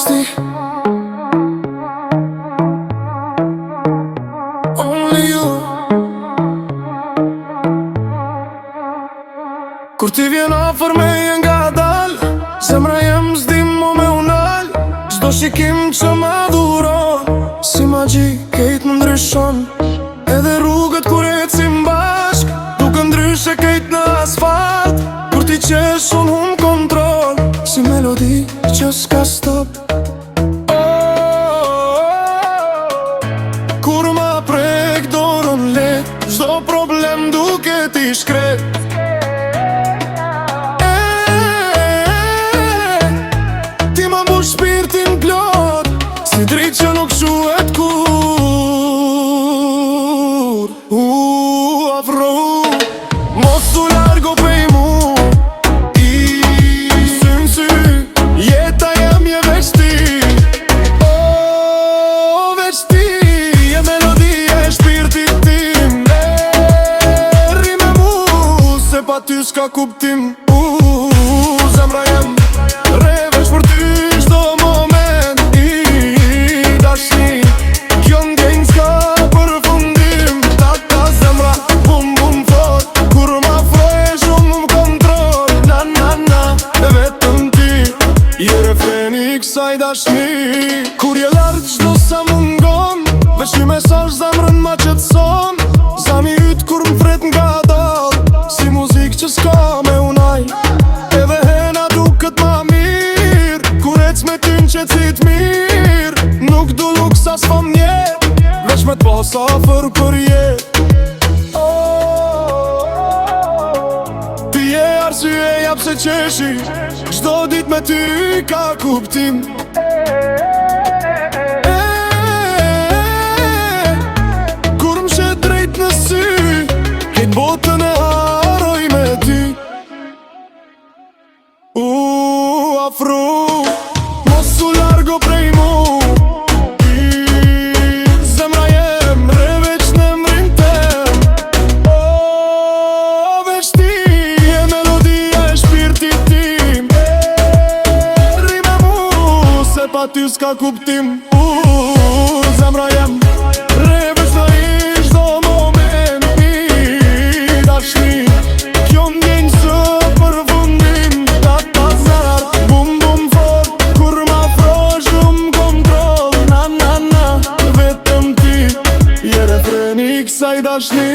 ti, only you. Kur ti vjen afër me je nga dal, zemra jem s'di mu me unal. Çdo shikim që më dhuron, si magji kejt më ndryshon. Edhe rrugët kur ecim bashk, duke ndryshe kejt në asfalt. Kur ti qesh unë hum kontrol, si melodi që s'ka stop. Kur ma prek dorën let, çdo problem duke ti shkret. Ti ma mbush shpirtin plot, si dritë që nuk shuhet kur. Afro, mos u largo pej mu, i sy në sy, jeta jem je veç ti. O, veç ti, je melodia e shpirtit tim. Rri me mu, se pa ty s'ka kuptim. Zemra jem revesh për ty çdo moment i dashni. Kjo ndjenjë s'ka përfundim. Ta zemra bum bum fort, kur m'afroje shumë m'kontrol. Na na na, vetëm ti je refreni kësaj dashni. Kur je lartë çdo sa mungon, veç një mesazh zemrën ma qetson. Zami yt kur m'fret nga dal, si muzik që s'ka me unaj. Edhe hena duket ma mirë, kur ec me ty n'qetësit mirë. Nuk du luks as fam njet, veç me t'pas afër për jet. Ti je arsyeja pse qeshi, çdo dit me ty ka kuptim. Kur m'shet drejt në sy, kejt botën e haroj me ty. Afro, mos u largo prej mu, zemra jem reveç në emrin tem. O, veç ti, je melodia e shpirtit tim. Rri me mu, se pa ty s'ka kuptim. Zemra jem reveç në i çdo moment i dashni. Kjo ndjenjë së përfundim. Ta zar bum bum fort, kur m'afro shumë kontrol. Na na na, vetëm ti je refreni kësaj dashni.